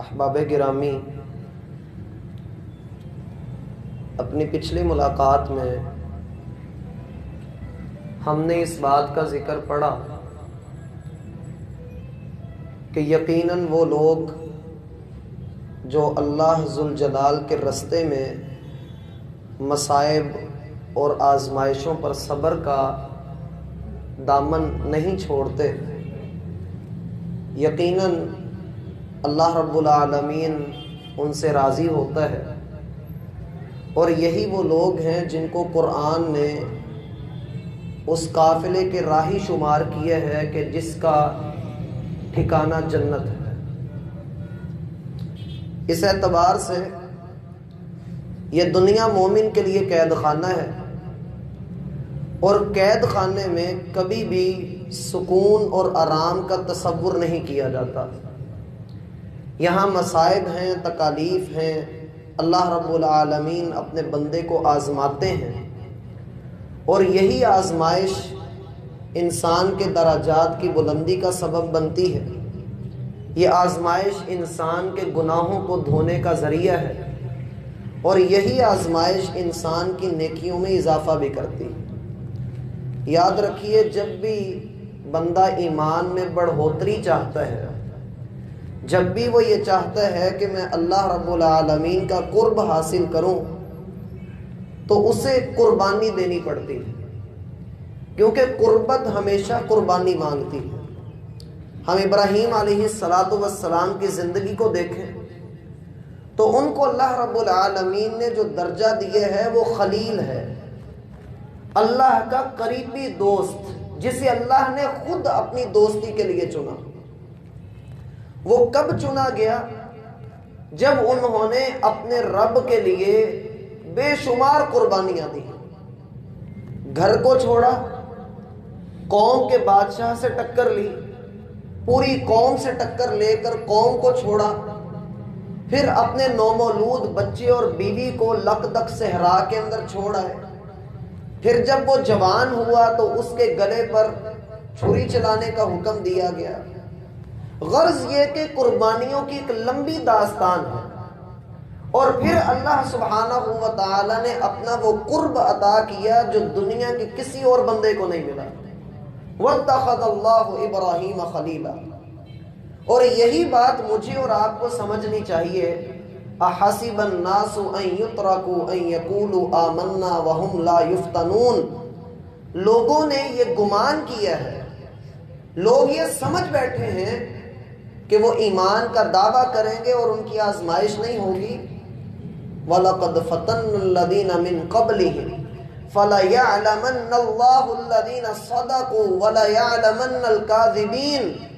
احباب گرامی، اپنی پچھلی ملاقات میں ہم نے اس بات کا ذکر پڑھا کہ یقیناً وہ لوگ جو اللہ ذوالجلال کے رستے میں مصائب اور آزمائشوں پر صبر کا دامن نہیں چھوڑتے، یقیناً اللہ رب العالمین ان سے راضی ہوتا ہے، اور یہی وہ لوگ ہیں جن کو قرآن نے اس قافلے کے راہی شمار کیا ہے کہ جس کا ٹھکانہ جنت ہے۔ اس اعتبار سے یہ دنیا مومن کے لیے قید خانہ ہے، اور قید خانے میں کبھی بھی سکون اور آرام کا تصور نہیں کیا جاتا۔ یہاں مصائب ہیں، تکالیف ہیں، اللہ رب العالمین اپنے بندے کو آزماتے ہیں، اور یہی آزمائش انسان کے درجات کی بلندی کا سبب بنتی ہے۔ یہ آزمائش انسان کے گناہوں کو دھونے کا ذریعہ ہے، اور یہی آزمائش انسان کی نیکیوں میں اضافہ بھی کرتی ہے۔ یاد رکھیے، جب بھی بندہ ایمان میں بڑھوتری چاہتا ہے، جب بھی وہ یہ چاہتا ہے کہ میں اللہ رب العالمین کا قرب حاصل کروں، تو اسے قربانی دینی پڑتی ہے، کیونکہ قربت ہمیشہ قربانی مانگتی ہے۔ ہم ابراہیم علیہ السلام کی زندگی کو دیکھیں تو ان کو اللہ رب العالمین نے جو درجہ دیے ہے وہ خلیل ہے، اللہ کا قریبی دوست، جسے اللہ نے خود اپنی دوستی کے لیے چنا۔ وہ کب چنا گیا؟ جب انہوں نے اپنے رب کے لیے بے شمار قربانیاں دی، گھر کو چھوڑا، قوم کے بادشاہ سے ٹکر لی، پوری قوم سے ٹکر لے کر قوم کو چھوڑا، پھر اپنے نومولود بچے اور بیوی کو لقدق صحرا کے اندر چھوڑا ہے۔ پھر جب وہ جوان ہوا تو اس کے گلے پر چھری چلانے کا حکم دیا گیا۔ غرض یہ کہ قربانیوں کی ایک لمبی داستان ہے، اور پھر اللہ سبحانہ و تعالی نے اپنا وہ قرب عطا کیا جو دنیا کے کسی اور بندے کو نہیں ملا۔ وَاتَّخَذَ اللَّهُ إِبْرَاهِيمَ خَلِيلًا۔ اور یہی بات مجھے اور آپ کو سمجھنی چاہیے۔ أَحَسِبَ النَّاسُ أَن يُتْرَكُوا أَن يَقُولُوا آمَنَّا وَهُمْ لَا يُفْتَنُونَ۔ لوگوں نے یہ گمان کیا ہے، لوگ یہ سمجھ بیٹھے ہیں کہ وہ ایمان کا دعویٰ کریں گے اور ان کی آزمائش نہیں ہوگی۔ وَلَقَدْ فَتَنَّ الَّذِينَ مِن قَبْلِهِمْ فَلَيَعْلَمَنَّ اللَّهُ الَّذِينَ صَدَقُوا وَلَيَعْلَمَنَّ الْكَاذِبِينَ۔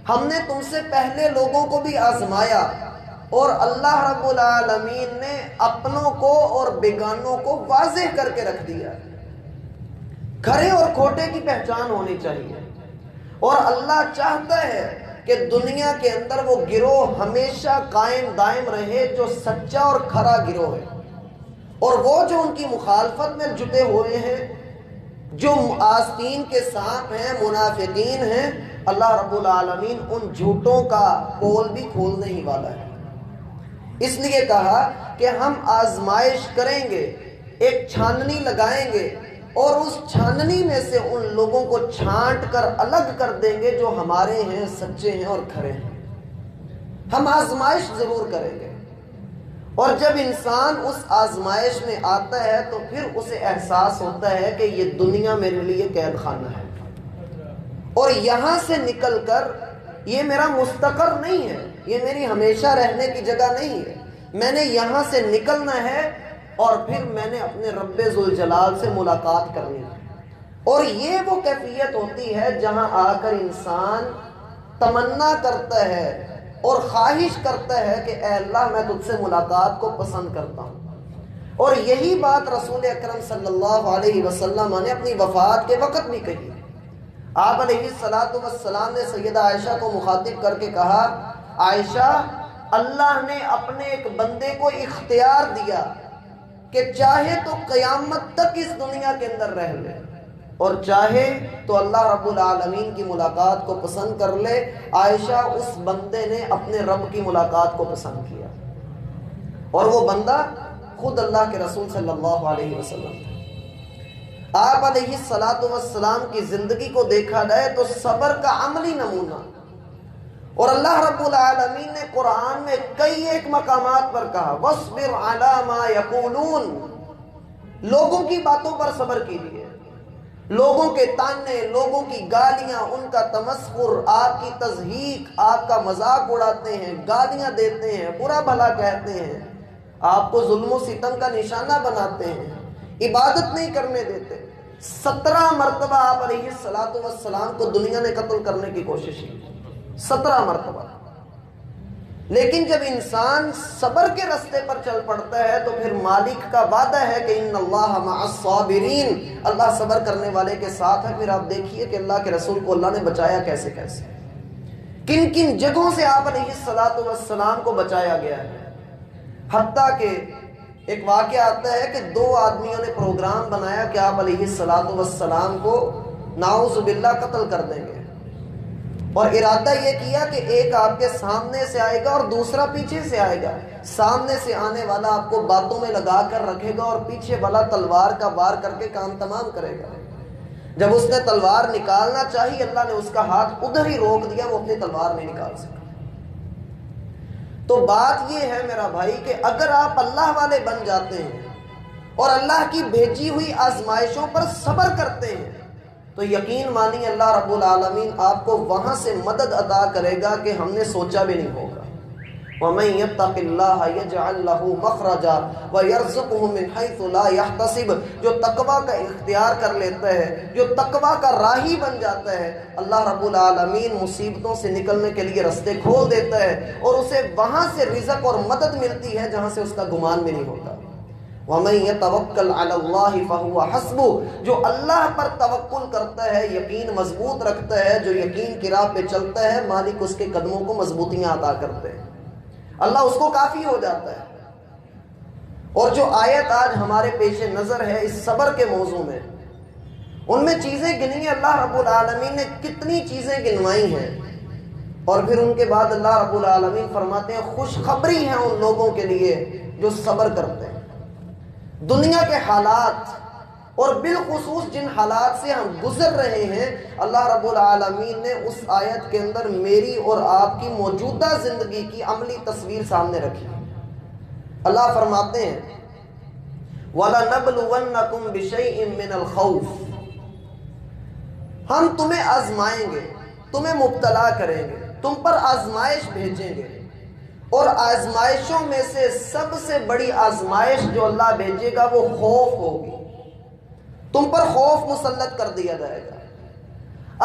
ہم نے تم سے پہلے لوگوں کو بھی آزمایا، اور اللہ رب العالمین نے اپنوں کو اور بیگانوں کو واضح کر کے رکھ دیا۔ کھرے اور کھوٹے کی پہچان ہونی چاہیے، اور اللہ چاہتا ہے کہ دنیا کے اندر وہ گروہ ہمیشہ قائم دائم رہے جو سچا اور کھرا گروہ ہے، اور وہ جو ان کی مخالفت میں جٹے ہوئے ہیں، جو آستین کے سانپ ہیں، منافقین ہیں، اللہ رب العالمین ان جھوٹوں کا پول بھی کھولنے ہی والا ہے۔ اس لیے کہا کہ ہم آزمائش کریں گے، ایک چھاننی لگائیں گے، اور اس چھاننی میں سے ان لوگوں کو چھانٹ کر الگ کر دیں گے جو ہمارے ہیں، سچے ہیں اور کھرے ہیں۔ ہم آزمائش ضرور کریں گے، اور جب انسان اس آزمائش میں آتا ہے تو پھر اسے احساس ہوتا ہے کہ یہ دنیا میرے لیے قید خانہ ہے، اور یہاں سے نکل کر یہ میرا مستقر نہیں ہے، یہ میری ہمیشہ رہنے کی جگہ نہیں ہے، میں نے یہاں سے نکلنا ہے، اور پھر میں نے اپنے رب ذوالجلال سے ملاقات کرنی ہے۔ اور یہ وہ کیفیت ہوتی ہے جہاں آ کر انسان تمنا کرتا ہے اور خواہش کرتا ہے کہ اے اللہ میں تجھ سے ملاقات کو پسند کرتا ہوں۔ اور یہی بات رسول اکرم صلی اللہ علیہ وسلم نے اپنی وفات کے وقت بھی کہی۔ آپ علیہ السلام نے سیدہ عائشہ کو مخاطب کر کے کہا، عائشہ، اللہ نے اپنے ایک بندے کو اختیار دیا کہ چاہے تو قیامت تک اس دنیا کے اندر رہ لے، اور چاہے تو اللہ رب العالمین کی ملاقات کو پسند کر لے۔ عائشہ اس بندے نے اپنے رب کی ملاقات کو پسند کیا، اور وہ بندہ خود اللہ کے رسول صلی اللہ علیہ وسلم تھا۔ آپ علیہ السلام کی زندگی کو دیکھا جائے تو صبر کا عملی نمونہ، اور اللہ رب العالمین نے قرآن میں کئی ایک مقامات پر کہا وَاصْبِرْ عَلَىٰ مَا يَقُولُونَ، لوگوں کی باتوں پر صبر کیجیے، لوگوں کے تانے، لوگوں کی گالیاں، ان کا تمسخر، آپ کی تضحیک، آپ کا مذاق اڑاتے ہیں، گالیاں دیتے ہیں، برا بھلا کہتے ہیں، آپ کو ظلم و ستم کا نشانہ بناتے ہیں، عبادت نہیں کرنے دیتے۔ 17 مرتبہ آپ علیہ السلام کو دنیا نے قتل کرنے کی کوشش کی، 17 مرتبہ۔ لیکن جب انسان صبر کے راستے پر چل پڑتا ہے تو پھر مالک کا وعدہ ہے کہ ان اللہ مع الصابرین، اللہ صبر کرنے والے کے ساتھ ہے۔ پھر آپ دیکھیے کہ اللہ کے رسول کو اللہ نے بچایا کیسے کیسے، کن کن جگہوں سے آپ علیہ السلام کو بچایا گیا ہے۔ حتیٰ کہ ایک واقعہ آتا ہے کہ 2 آدمیوں نے پروگرام بنایا کہ آپ علیہ السلام کو نعوذ باللہ قتل کر دیں گے، اور ارادہ یہ کیا کہ ایک آپ کے سامنے سے آئے گا اور دوسرا پیچھے سے آئے گا۔ سامنے سے آنے والا آپ کو باتوں میں لگا کر رکھے گا اور پیچھے والا تلوار کا وار کر کے کام تمام کرے گا۔ جب اس نے تلوار نکالنا چاہی، اللہ نے اس کا ہاتھ ادھر ہی روک دیا، وہ اپنی تلوار نہیں نکال سکا۔ تو بات یہ ہے میرا بھائی کہ اگر آپ اللہ والے بن جاتے ہیں اور اللہ کی بھیجی ہوئی آزمائشوں پر صبر کرتے ہیں تو یقین مانی اللہ رب العالمین آپ کو وہاں سے مدد عطا کرے گا کہ ہم نے سوچا بھی نہیں ہوگا۔ وَمَن يَتَّقِ اللَّهَ يَجْعَل لَّهُ مَخْرَجًا وَيَرْزُقْهُ مِنْ حَيْثُ لَا يَحْتَسِبُ، جو تقویٰ کا اختیار کر لیتا ہے، جو تقویٰ کا راہی بن جاتا ہے، اللہ رب العالمین مصیبتوں سے نکلنے کے لیے راستے کھول دیتا ہے اور اسے وہاں سے رزق اور مدد ملتی ہے جہاں سے اس کا گمان بھی نہیں ہوتا۔ وَمَن يَتَوَكَّلْ عَلَى اللَّهِ فَهُوَ حَسْبُهُ، جو اللہ پر توکل کرتا ہے، یقین مضبوط رکھتا ہے، جو یقین کی راہ پہ چلتا ہے، مالک اس کے قدموں کو مضبوطیاں عطا کرتے ہیں، اللہ اس کو کافی ہو جاتا ہے۔ اور جو آیت آج ہمارے پیش نظر ہے اس صبر کے موضوع میں، ان میں چیزیں گنی ہیں، اللہ رب العالمین نے کتنی چیزیں گنوائی ہیں، اور پھر ان کے بعد اللہ رب العالمین فرماتے ہیں خوشخبری ہے ان لوگوں کے لیے جو صبر کرتے ہیں۔ دنیا کے حالات اور بالخصوص جن حالات سے ہم گزر رہے ہیں، اللہ رب العالمین نے اس آیت کے اندر میری اور آپ کی موجودہ زندگی کی عملی تصویر سامنے رکھی۔ اللہ فرماتے ہیں وَلَنَبْلُوَنَّكُمْ بِشَيْءٍ مِّنَ الْخَوْفِ، ہم تمہیں آزمائیں گے، تمہیں مبتلا کریں گے، تم پر آزمائش بھیجیں گے، اور آزمائشوں میں سے سب سے بڑی آزمائش جو اللہ بھیجے گا وہ خوف ہوگی، تم پر خوف مسلط کر دیا جائے گا۔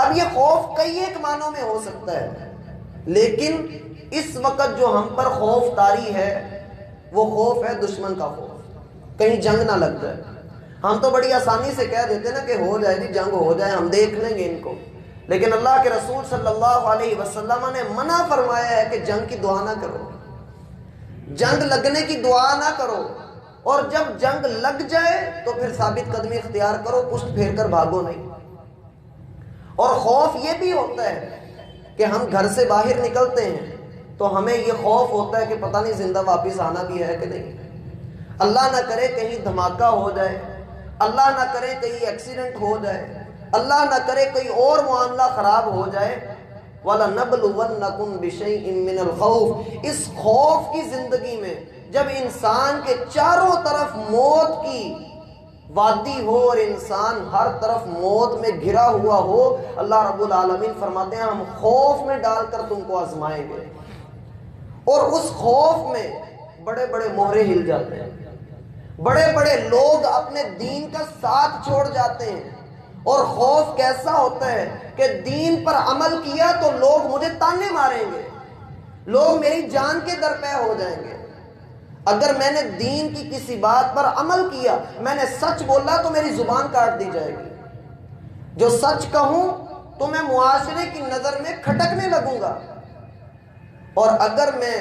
اب یہ خوف کئی ایک معنوں میں ہو سکتا ہے، لیکن اس وقت جو ہم پر خوف طاری ہے وہ خوف ہے دشمن کا خوف، کہیں جنگ نہ لگ جائے۔ ہم تو بڑی آسانی سے کہہ دیتے نا کہ ہو جائے گی، جنگ ہو جائے، ہم دیکھ لیں گے ان کو، لیکن اللہ کے رسول صلی اللہ علیہ وسلم نے منع فرمایا ہے کہ جنگ کی دعا نہ کرو، جنگ لگنے کی دعا نہ کرو، اور جب جنگ لگ جائے تو پھر ثابت قدمی اختیار کرو، پشت پھیر کر بھاگو نہیں۔ اور خوف یہ بھی ہوتا ہے کہ ہم گھر سے باہر نکلتے ہیں تو ہمیں یہ خوف ہوتا ہے کہ پتہ نہیں زندہ واپس آنا بھی ہے کہ نہیں، اللہ نہ کرے کہیں دھماکہ ہو جائے، اللہ نہ کرے کہیں ایکسیڈنٹ ہو جائے، اللہ نہ کرے کوئی اور معاملہ خراب ہو جائے۔ وَلَنَبْلُوَنَّكُمْ بِشَيْءٍ مِّنَ الْخَوْفِ، اس خوف کی زندگی میں جب انسان کے چاروں طرف موت کی وادی ہو اور انسان ہر طرف موت میں گھرا ہوا ہو، اللہ رب العالمین فرماتے ہیں ہم خوف میں ڈال کر تم کو آزمائیں گے، اور اس خوف میں بڑے بڑے مہرے ہل جاتے ہیں، بڑے بڑے لوگ اپنے دین کا ساتھ چھوڑ جاتے ہیں۔ اور خوف کیسا ہوتا ہے کہ دین پر عمل کیا تو لوگ مجھے تانے ماریں گے، لوگ میری جان کے درپے ہو جائیں گے۔ اگر میں نے دین کی کسی بات پر عمل کیا، میں نے سچ بولا تو میری زبان کاٹ دی جائے گی، جو سچ کہوں تو میں معاشرے کی نظر میں کھٹکنے لگوں گا، اور اگر میں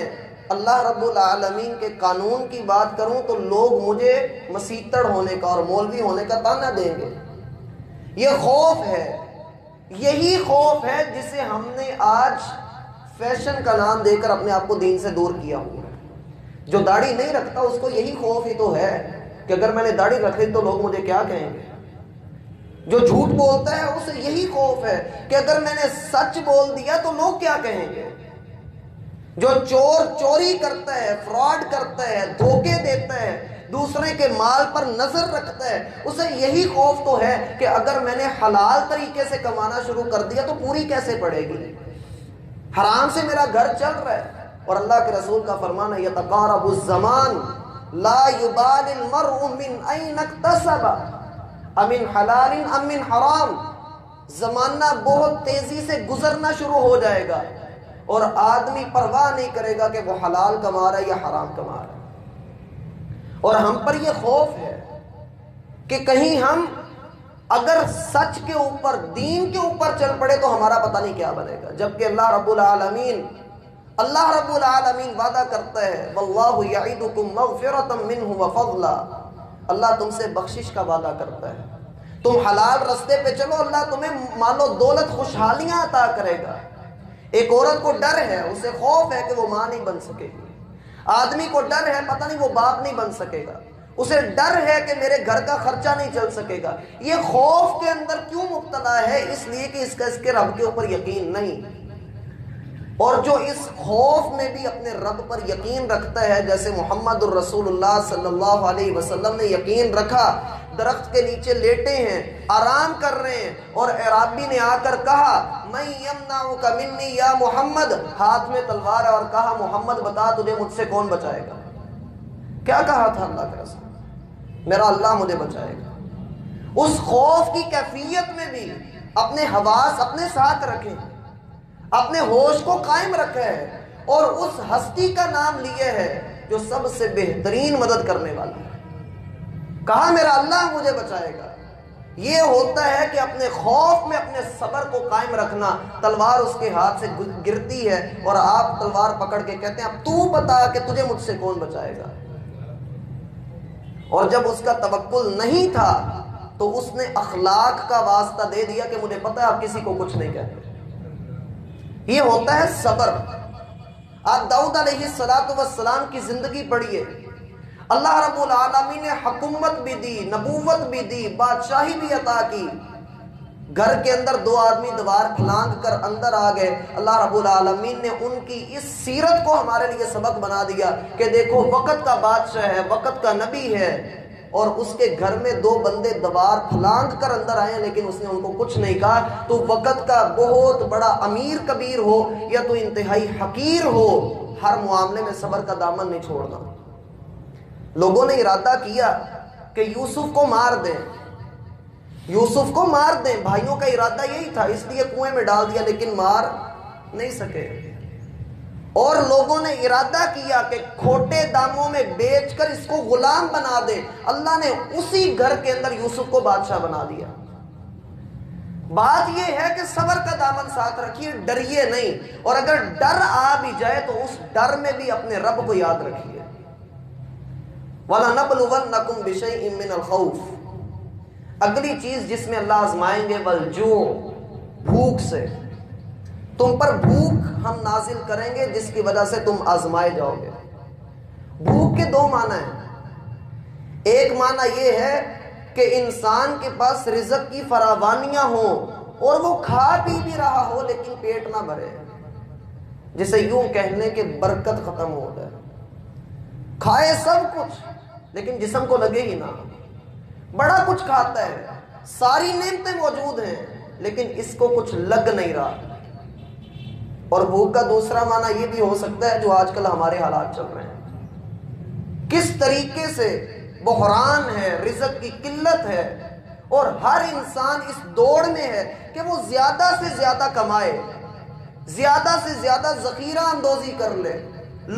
اللہ رب العالمین کے قانون کی بات کروں تو لوگ مجھے مسیتڑ ہونے کا اور مولوی ہونے کا تانا دیں گے۔ یہ خوف ہے، یہی خوف ہے جسے ہم نے آج فیشن کا نام دے کر اپنے آپ کو دین سے دور کیا ہوا ہے۔ جو داڑھی نہیں رکھتا اس کو یہی خوف ہی تو ہے کہ اگر میں نے داڑھی رکھ لی تو لوگ مجھے کیا کہیں گے۔ جو جھوٹ بولتا ہے اسے یہی خوف ہے کہ اگر میں نے سچ بول دیا تو لوگ کیا کہیں گے۔ جو چور چوری کرتا ہے، فراڈ کرتا ہے، دھوکے دیتا ہے، دوسرے کے مال پر نظر رکھتا ہے، اسے یہی خوف تو ہے کہ اگر میں نے حلال طریقے سے کمانا شروع کر دیا تو پوری کیسے پڑے گی، حرام سے میرا گھر چل رہا ہے۔ اور اللہ کے رسول کا فرمان ہے یتقارب الزمان لا یبال المرء من این اکتسب امن حلال ام من حرام۔ زمانہ بہت تیزی سے گزرنا شروع ہو جائے گا اور آدمی پرواہ نہیں کرے گا کہ وہ حلال کما رہا ہے یا حرام کما رہا ہے۔ اور ہم پر یہ خوف ہے کہ کہیں ہم اگر سچ کے اوپر، دین کے اوپر چل پڑے تو ہمارا پتہ نہیں کیا بنے گا، جبکہ اللہ رب العالمین وعدہ کرتا ہے واللہ یعدکم مغفرۃ منہ وفضلا، اللہ تم سے بخشش کا وعدہ کرتا ہے، تم حلال رستے پہ چلو اللہ تمہیں مال و دولت خوشحالیاں عطا کرے گا۔ ایک عورت کو ڈر ہے، اسے خوف ہے کہ وہ ماں نہیں بن سکے گی، آدمی کو ڈر ہے پتہ نہیں وہ باپ نہیں بن سکے گا، اسے ڈر ہے کہ میرے گھر کا خرچہ نہیں چل سکے گا۔ یہ خوف کے اندر کیوں مبتلا ہے؟ اس لیے کہ اس کے رب کے اوپر یقین نہیں۔ اور جو اس خوف میں بھی اپنے رب پر یقین رکھتا ہے، جیسے محمد الرسول اللہ صلی اللہ علیہ وسلم نے یقین رکھا، درخت کے نیچے لیٹے ہیں، آرام کر رہے ہیں، اور اعرابی نے آ کر کہا من یمنعک منی یا محمد، ہاتھ میں تلوار ہے، اور کہا محمد بتا تجھے مجھ سے کون بچائے گا۔ کیا کہا تھا اللہ کے رسول؟ میرا اللہ مجھے بچائے گا۔ اس خوف کی کیفیت میں بھی اپنے حواس اپنے ساتھ رکھیں، اپنے ہوش کو قائم رکھے ہے، اور اس ہستی کا نام لیے ہے جو سب سے بہترین مدد کرنے والا ہے۔ کہا میرا اللہ مجھے بچائے گا۔ یہ ہوتا ہے کہ اپنے خوف میں اپنے صبر کو قائم رکھنا۔ تلوار اس کے ہاتھ سے گرتی ہے اور آپ تلوار پکڑ کے کہتے ہیں اب تو بتا کہ تجھے مجھ سے کون بچائے گا۔ اور جب اس کا توکل نہیں تھا تو اس نے اخلاق کا واسطہ دے دیا کہ مجھے پتہ ہے آپ کسی کو کچھ نہیں کہتے۔ یہ ہوتا ہے صبر۔ آپ داؤد علیہ السلام کی زندگی پڑھیے، اللہ رب العالمین نے حکومت بھی دی، نبوت بھی دی، بادشاہی بھی عطا کی۔ گھر کے اندر دو آدمی دیوار پھلانگ کر اندر آ گئے، اللہ رب العالمین نے ان کی اس سیرت کو ہمارے لیے سبق بنا دیا کہ دیکھو وقت کا بادشاہ ہے، وقت کا نبی ہے، اور اس کے گھر میں دو بندے دیوار پھلانگ کر اندر آئے لیکن اس نے ان کو کچھ نہیں کہا۔ تو وقت کا بہت بڑا امیر کبیر ہو یا تو انتہائی حقیر ہو، ہر معاملے میں صبر کا دامن نہیں چھوڑنا۔ لوگوں نے ارادہ کیا کہ یوسف کو مار دیں، یوسف کو مار دیں، بھائیوں کا ارادہ یہی تھا، اس لیے کنویں میں ڈال دیا لیکن مار نہیں سکے۔ اور لوگوں نے ارادہ کیا کہ کھوٹے داموں میں بیچ کر اس کو غلام بنا دے، اللہ نے اسی گھر کے اندر یوسف کو بادشاہ بنا دیا۔ بات یہ ہے کہ صبر کا دامن ساتھ رکھیے، ڈریے نہیں، اور اگر ڈر آ بھی جائے تو اس ڈر میں بھی اپنے رب کو یاد رکھیے۔ وَلَنَبْلُوَنَّكُمْ بِشَيْءٍ مِّنَ الْخَوْفِ، اگلی چیز جس میں اللہ آزمائیں گے وَالْجُوعِ، بھوک سے۔ تم پر بھوک ہم نازل کریں گے جس کی وجہ سے تم آزمائے جاؤ گے۔ بھوک کے دو معنی ہیں۔ ایک معنی یہ ہے کہ انسان کے پاس رزق کی فراوانیاں ہوں اور وہ کھا پی بھی رہا ہو لیکن پیٹ نہ بھرے، جسے یوں کہنے کہ برکت ختم ہو جائے، کھائے سب کچھ لیکن جسم کو لگے ہی نہ، بڑا کچھ کھاتا ہے، ساری نعمتیں موجود ہیں لیکن اس کو کچھ لگ نہیں رہا۔ اور بھوک کا دوسرا معنی یہ بھی ہو سکتا ہے جو آج کل ہمارے حالات چل رہے ہیں، کس طریقے سے بحران ہے، رزق کی قلت ہے، اور ہر انسان اس دوڑ میں ہے کہ وہ زیادہ سے زیادہ کمائے، زیادہ سے زیادہ ذخیرہ اندوزی کر لے،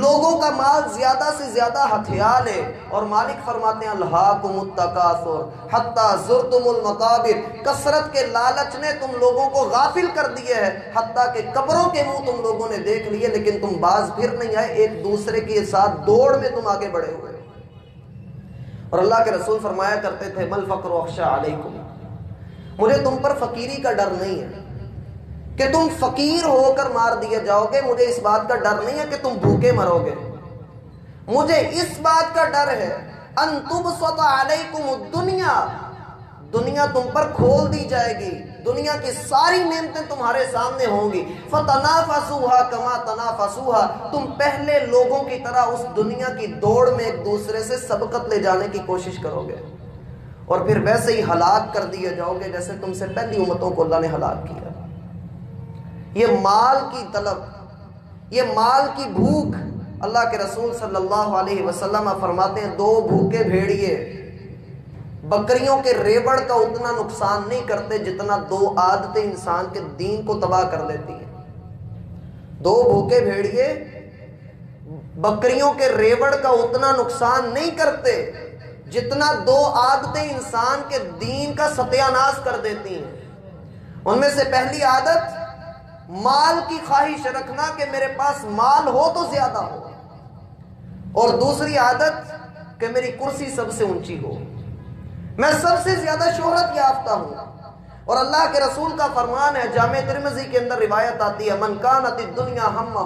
لوگوں کا مال زیادہ سے زیادہ ہتھیا لے۔ اور مالک فرماتے ہیں الہاکم التکاثر حتی زرتم المقابر، کثرت کے لالچ نے تم لوگوں کو غافل کر دیے ہے، حتیٰ کہ قبروں کے منہ تم لوگوں نے دیکھ لیے لیکن تم باز پھر نہیں آئے، ایک دوسرے کے ساتھ دوڑ میں تم آگے بڑھے ہوئے۔ اور اللہ کے رسول فرمایا کرتے تھے مل فقر اخشى علیکم، مجھے تم پر فقیری کا ڈر نہیں ہے کہ تم فقیر ہو کر مار دیے جاؤ گے، مجھے اس بات کا ڈر نہیں ہے کہ تم بھوکے مرو گے، مجھے اس بات کا ڈر ہے ان تبسط علیکم الدنیا، دنیا تم پر کھول دی جائے گی، دنیا کی ساری نعمتیں تمہارے سامنے ہوں گی، فتنافسوها کما تنافسوها، تم پہلے لوگوں کی طرح اس دنیا کی دوڑ میں ایک دوسرے سے سبقت لے جانے کی کوشش کرو گے، اور پھر ویسے ہی ہلاک کر دیے جاؤ گے جیسے تم سے پہلی امتوں کو اللہ نے ہلاک کیا۔ یہ مال کی طلب، یہ مال کی بھوک، اللہ کے رسول صلی اللہ علیہ وسلم فرماتے ہیں 2 بھوکے بھیڑیے بکریوں کے ریوڑ کا اتنا نقصان نہیں کرتے جتنا 2 عادتیں انسان کے دین کو تباہ کر دیتی ہیں۔ 2 بھوکے بھیڑیے بکریوں کے ریوڑ کا اتنا نقصان نہیں کرتے جتنا 2 عادتیں انسان کے دین کا ستیہ ناش کر دیتی ہیں۔ ان میں سے پہلی عادت مال کی خواہش رکھنا کہ میرے پاس مال ہو تو زیادہ ہو، اور دوسری عادت کہ میری کرسی سب سے اونچی ہو، میں سب سے زیادہ شہرت یافتہ ہوں۔ اور اللہ کے رسول کا فرمان ہے، جامع ترمذی کے اندر روایت آتی ہے، من کانت الدنیا ہمہ،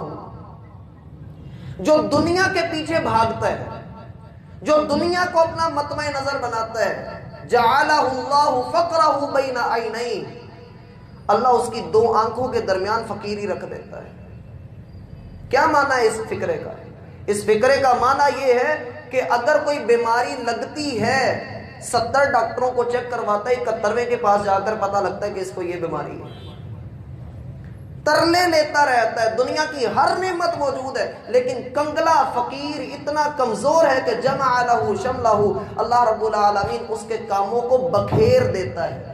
جو دنیا کے پیچھے بھاگتا ہے، جو دنیا کو اپنا مطمع نظر بناتا ہے، جعلہ اللہ فقرہ بین عینیہ، اللہ اس کی 2 آنکھوں کے درمیان فقیری رکھ دیتا ہے۔ کیا معنی ہے اس فکرے کا؟ اس فکرے کا معنی یہ ہے کہ اگر کوئی بیماری لگتی ہے 70 ڈاکٹروں کو چیک کرواتا ہے، 71ویں کے پاس جا کر پتہ لگتا ہے کہ اس کو یہ بیماری ہے، ترلے لیتا رہتا ہے، دنیا کی ہر نعمت موجود ہے لیکن کنگلا فقیر اتنا کمزور ہے کہ جمع لہ شملہ، اللہ رب العالمین اس کے کاموں کو بکھیر دیتا ہے۔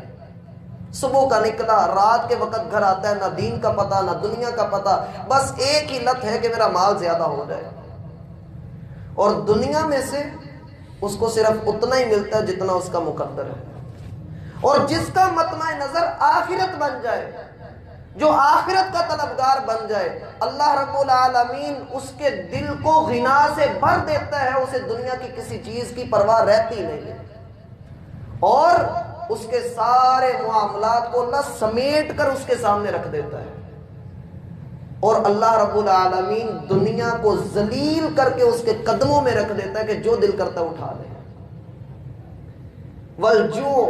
صبح کا نکلا، رات کے وقت گھر آتا ہے، نہ دین کا پتہ نہ دنیا کا پتہ، بس ایک ہی لت ہے کہ میرا مال زیادہ ہو جائے، اور دنیا میں سے اس کو صرف اتنا ہی ملتا ہے جتنا اس کا مقدر ہے۔ اور جس کا مطمع نظر آخرت بن جائے، جو آخرت کا طلبگار بن جائے، اللہ رب العالمین اس کے دل کو غنا سے بھر دیتا ہے، اسے دنیا کی کسی چیز کی پرواہ رہتی نہیں ہے، اور اس کے سارے معاملات کو اللہ سمیٹ کر اس کے سامنے رکھ دیتا ہے، اور اللہ رب العالمین دنیا کو ذلیل کر کے اس کے قدموں میں رکھ دیتا ہے کہ جو دل کرتا اٹھا لے۔ والجوع،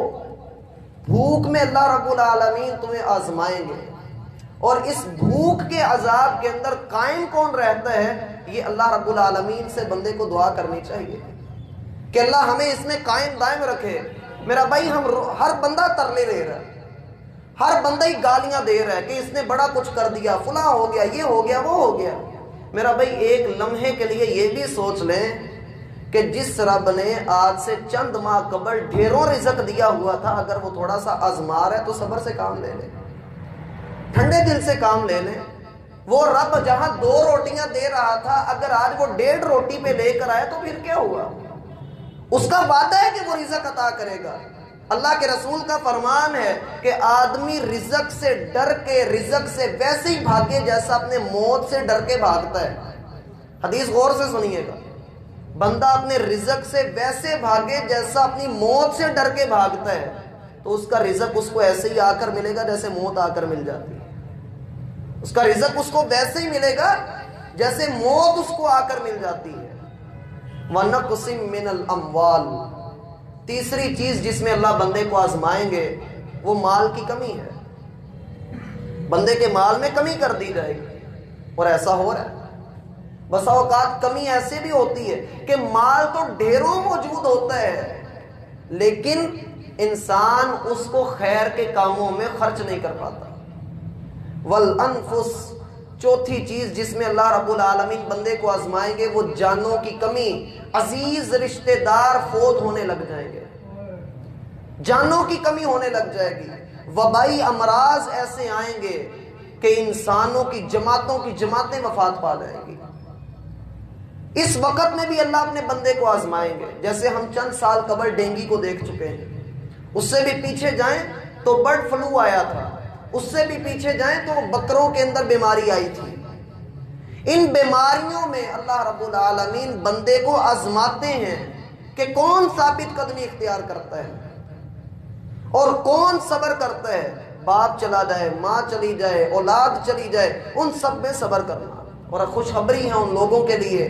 بھوک میں اللہ رب العالمین تمہیں آزمائیں گے، اور اس بھوک کے عذاب کے اندر قائم کون رہتا ہے؟ یہ اللہ رب العالمین سے بندے کو دعا کرنی چاہیے کہ اللہ ہمیں اس میں قائم دائم رکھے۔ میرا بھائی، ہم ہر بندہ ترلے لے رہا ہے، ہر بندہ ہی گالیاں دے رہا ہے کہ اس نے بڑا کچھ کر دیا، فلاں ہو گیا، یہ ہو گیا، وہ ہو گیا۔ میرا بھائی ایک لمحے کے لیے یہ بھی سوچ لیں کہ جس رب نے آج سے چند ماہ قبل ڈھیروں رزق دیا ہوا تھا، اگر وہ تھوڑا سا آزما رہا ہے تو صبر سے کام لے لیں، ٹھنڈے دل سے کام لے لیں۔ وہ رب جہاں 2 روٹیاں دے رہا تھا، اگر آج وہ 1.5 روٹی پہ لے کر آئے تو پھر کیا ہوا؟ اس کا وعدہ ہے کہ وہ رزق عطا کرے گا۔ اللہ کے رسول کا فرمان ہے کہ آدمی رزق سے ڈر کے رزق سے ویسے ہی بھاگے جیسا اپنے موت سے ڈر کے بھاگتا ہے۔ حدیث غور سے سنیے گا، بندہ اپنے رزق سے ویسے بھاگے جیسا اپنی موت سے ڈر کے بھاگتا ہے، تو اس کا رزق اس کو ایسے ہی آ کر ملے گا جیسے موت آ کر مل جاتی ہے۔ اس کا رزق اس کو ویسے ہی ملے گا جیسے موت اس کو آ کر مل جاتی ہے۔ وَنَقْصٍ مِّنَ الْأَمْوَالِ، تیسری چیز جس میں اللہ بندے کو آزمائیں گے وہ مال کی کمی ہے۔ بندے کے مال میں کمی کر دی جائے گی، اور ایسا ہو رہا ہے۔ بسا اوقات کمی ایسے بھی ہوتی ہے کہ مال تو ڈھیروں موجود ہوتا ہے لیکن انسان اس کو خیر کے کاموں میں خرچ نہیں کر پاتا۔ والانفس، چوتھی چیز جس میں اللہ رب العالمین بندے کو آزمائیں گے وہ جانوں کی کمی۔ عزیز رشتہ دار فوت ہونے لگ جائیں گے، جانوں کی کمی ہونے لگ جائے گی، وبائی امراض ایسے آئیں گے کہ انسانوں کی جماعتوں کی جماعتیں وفات پا جائیں گی۔ اس وقت میں بھی اللہ اپنے بندے کو آزمائیں گے، جیسے ہم چند سال قبل ڈینگی کو دیکھ چکے ہیں، اس سے بھی پیچھے جائیں تو برڈ فلو آیا تھا، اس سے بھی پیچھے جائیں تو بکروں کے اندر بیماری آئی تھی۔ ان بیماریوں میں اللہ رب العالمین بندے کو آزماتے ہیں کہ کون ثابت قدمی اختیار کرتا ہے، اور کون صبر کرتا ہے؟ باپ چلا جائے، ماں چلی جائے، اولاد چلی جائے، ان سب میں صبر کرنا۔ اور خوشخبری ہے ان لوگوں کے لیے،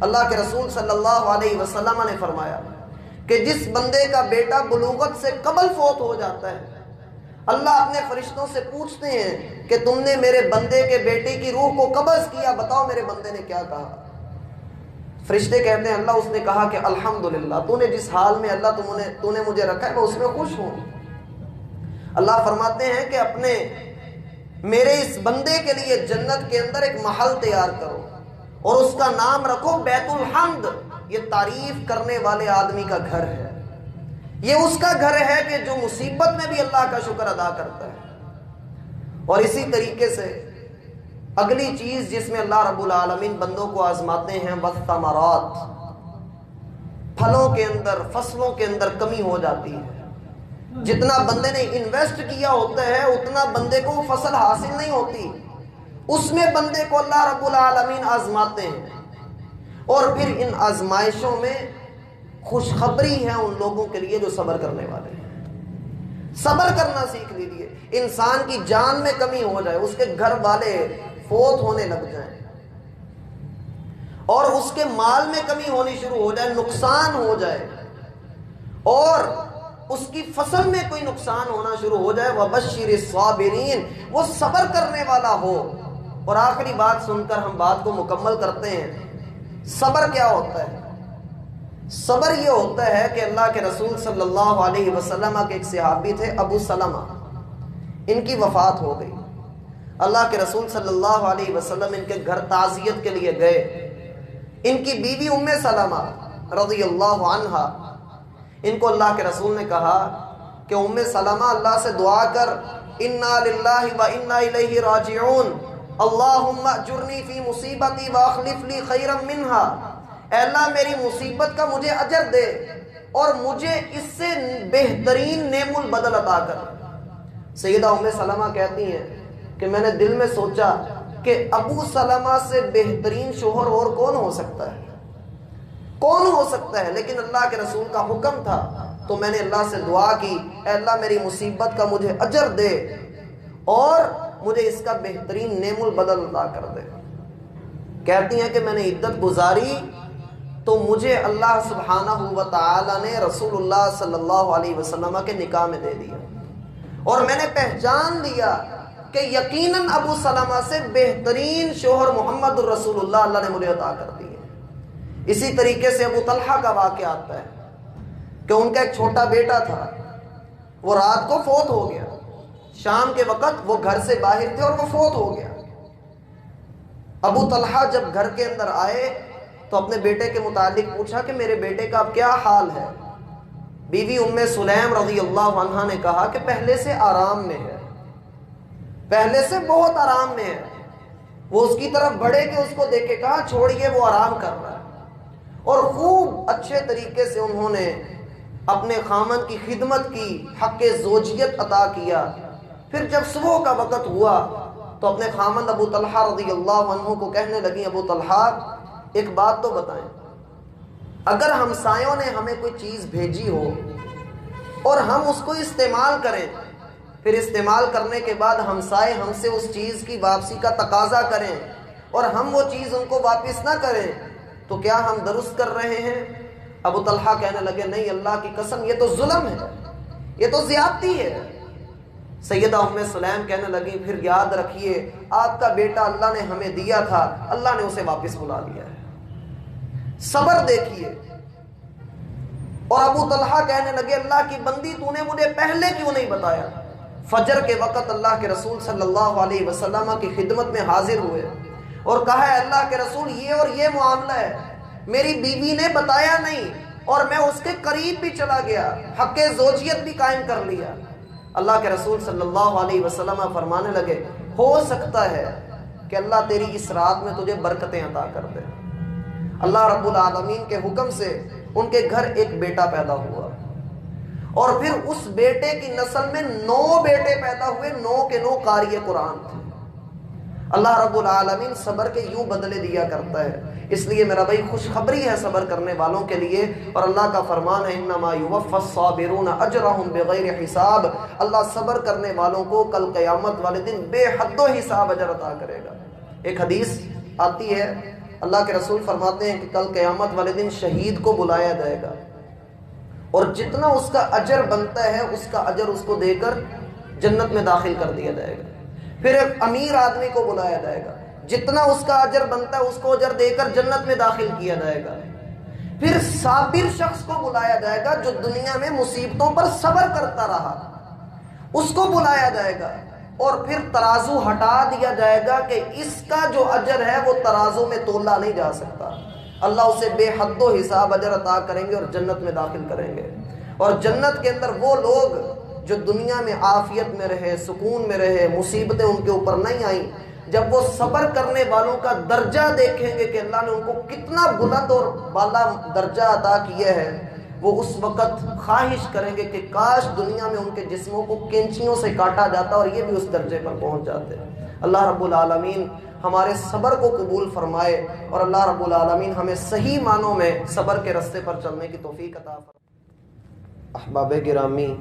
اللہ کے رسول صلی اللہ علیہ وسلم نے فرمایا کہ جس بندے کا بیٹا بلوغت سے قبل فوت ہو جاتا ہے، اللہ اپنے فرشتوں سے پوچھتے ہیں کہ تم نے میرے بندے کے بیٹے کی روح کو قبض کیا، بتاؤ میرے بندے نے کیا کہا؟ فرشتے کہتے ہیں اللہ، اس نے کہا کہ الحمدللہ، تو نے جس حال میں اللہ تو نے مجھے رکھا ہے میں اس میں خوش ہوں۔ اللہ فرماتے ہیں کہ اپنے میرے اس بندے کے لیے جنت کے اندر ایک محل تیار کرو اور اس کا نام رکھو بیت الحمد، یہ تعریف کرنے والے آدمی کا گھر ہے، یہ اس کا گھر ہے کہ جو مصیبت میں بھی اللہ کا شکر ادا کرتا ہے۔ اور اسی طریقے سے اگلی چیز جس میں اللہ رب العالمین بندوں کو آزماتے ہیں، والثمرات، پھلوں کے اندر، فصلوں کے اندر کمی ہو جاتی ہے۔ جتنا بندے نے انویسٹ کیا ہوتا ہے اتنا بندے کو فصل حاصل نہیں ہوتی، اس میں بندے کو اللہ رب العالمین آزماتے ہیں۔ اور پھر ان آزمائشوں میں خوشخبری ہے ان لوگوں کے لیے جو صبر کرنے والے ہیں۔ صبر کرنا سیکھ لیجیے۔ انسان کی جان میں کمی ہو جائے، اس کے گھر والے فوت ہونے لگ جائیں، اور اس کے مال میں کمی ہونی شروع ہو جائے، نقصان ہو جائے، اور اس کی فصل میں کوئی نقصان ہونا شروع ہو جائے، وَبَشِّرِ الصَّابِرِينَ، وہ صبر کرنے والا ہو۔ اور آخری بات سن کر ہم بات کو مکمل کرتے ہیں۔ صبر کیا ہوتا ہے؟ صبر یہ ہوتا ہے کہ اللہ کے رسول صلی اللہ علیہ وسلم کے ایک صحابی تھے ابو سلمہ، ان کی وفات ہو گئی۔ اللہ کے رسول صلی اللہ علیہ وسلم ان کے گھر تعزیت کے لیے گئے۔ ان کی بیوی ام سلمہ رضی اللہ عنہا، ان کو اللہ کے رسول نے کہا کہ ام سلمہ اللہ سے دعا کر، انا للہ و انا الیہ راجعون، اللہم اجرنی فی مصیبتی واخلف لی خیرا منہا، اے اللہ میری مصیبت کا مجھے اجر دے اور مجھے اس سے بہترین نعم البدل عطا کر۔ سیدہ ام سلمہ کہتی ہیں کہ میں نے دل میں سوچا کہ ابو سلمہ سے بہترین شوہر اور کون ہو سکتا ہے، کون ہو سکتا ہے؟ لیکن اللہ کے رسول کا حکم تھا تو میں نے اللہ سے دعا کی، اے اللہ میری مصیبت کا مجھے اجر دے اور مجھے اس کا بہترین نعم البدل عطا کر دے۔ کہتی ہیں کہ میں نے عدت گزاری تو مجھے اللہ سبحانہ و تعالی نے رسول اللہ صلی اللہ علیہ وسلم کے نکاح میں دے دیا، اور میں نے پہچان لیا کہ یقیناً ابو سلمہ سے بہترین شوہر محمد الرسول اللہ نے مجھے عطا کر دی ہے۔ اسی طریقے سے ابو طلحہ کا واقعہ آتا ہے کہ ان کا ایک چھوٹا بیٹا تھا، وہ رات کو فوت ہو گیا، شام کے وقت وہ گھر سے باہر تھے اور وہ فوت ہو گیا۔ ابو طلحہ جب گھر کے اندر آئے تو اپنے بیٹے کے متعلق پوچھا کہ میرے بیٹے کا اب کیا حال ہے؟ بیوی ام سلیم رضی اللہ عنہا نے کہا کہ پہلے سے آرام میں ہے، پہلے سے بہت آرام میں ہے۔ وہ اس کی طرف بڑھے کہ اس کو دیکھ کے کہا چھوڑیے وہ آرام کر رہا ہے، اور خوب اچھے طریقے سے انہوں نے اپنے خامن کی خدمت کی، حق زوجیت عطا کیا۔ پھر جب صبح کا وقت ہوا تو اپنے خامن ابو طلحہ رضی اللہ عنہ کو کہنے لگی، ابو طلحہ ایک بات تو بتائیں، اگر ہمسایوں نے ہمیں کوئی چیز بھیجی ہو اور ہم اس کو استعمال کریں، پھر استعمال کرنے کے بعد ہمسائے ہم سے اس چیز کی واپسی کا تقاضا کریں اور ہم وہ چیز ان کو واپس نہ کریں، تو کیا ہم درست کر رہے ہیں؟ ابو طلحہ کہنے لگے نہیں اللہ کی قسم یہ تو ظلم ہے، یہ تو زیادتی ہے۔ سیدہ ام سلیم کہنے لگی پھر یاد رکھیے آپ کا بیٹا اللہ نے ہمیں دیا تھا، اللہ نے اسے واپس بلا لیا ہے۔ صبر دیکھیے۔ اور ابو طلحہ کہنے لگے اللہ کی بندی تو نے مجھے پہلے کیوں نہیں بتایا؟ فجر کے وقت اللہ کے رسول صلی اللہ علیہ وسلم کی خدمت میں حاضر ہوئے اور کہا ہے اللہ کے رسول یہ اور یہ معاملہ ہے، میری بیوی نے بتایا نہیں اور میں اس کے قریب بھی چلا گیا، حق زوجیت بھی قائم کر لیا۔ اللہ کے رسول صلی اللہ علیہ وسلم فرمانے لگے ہو سکتا ہے کہ اللہ تیری اس رات میں تجھے برکتیں عطا کر دے۔ اللہ رب العالمین کے حکم سے ان کے گھر ایک بیٹا پیدا ہوا، اور پھر اس بیٹے کی نسل میں 9 بیٹے پیدا ہوئے، 9 کے 9 قاری قرآن تھے۔ اللہ رب العالمین صبر کے یوں بدلے دیا کرتا ہے۔ اس لیے میرا بھائی خوشخبری ہے صبر کرنے والوں کے لیے، اور اللہ کا فرمان ہے انما یوفی الصابرون اجرهم بغیر حساب، اللہ صبر کرنے والوں کو کل قیامت والے دن بے حد و حساب اجر عطا کرے گا۔ ایک حدیث آتی ہے، اللہ کے رسول فرماتے ہیں کہ کل قیامت والے دن شہید کو بلایا جائے گا، اور جتنا اس کا اجر بنتا ہے اس کا اجر اس کو دے کر جنت میں داخل کر دیا جائے گا۔ پھر ایک امیر آدمی کو بلایا جائے گا، جتنا اس کا اجر بنتا ہے اس کو اجر دے کر جنت میں داخل کیا جائے گا۔ پھر صابر شخص کو بلایا جائے گا جو دنیا میں مصیبتوں پر صبر کرتا رہا، اس کو بلایا جائے گا، اور پھر ترازو ہٹا دیا جائے گا کہ اس کا جو اجر ہے وہ ترازو میں تولا نہیں جا سکتا۔ اللہ اسے بے حد و حساب اجر عطا کریں گے اور جنت میں داخل کریں گے۔ اور جنت کے اندر وہ لوگ جو دنیا میں عافیت میں رہے، سکون میں رہے، مصیبتیں ان کے اوپر نہیں آئیں، جب وہ صبر کرنے والوں کا درجہ دیکھیں گے کہ اللہ نے ان کو کتنا بلند اور بالا درجہ عطا کیا ہے، وہ اس وقت خواہش کریں گے کہ کاش دنیا میں ان کے جسموں کو کینچیوں سے کاٹا جاتا اور یہ بھی اس درجے پر پہنچ جاتے۔ اللہ رب العالمین ہمارے صبر کو قبول فرمائے، اور اللہ رب العالمین ہمیں صحیح معنوں میں صبر کے راستے پر چلنے کی توفیق عطا فرمائے۔ احباب گرامی،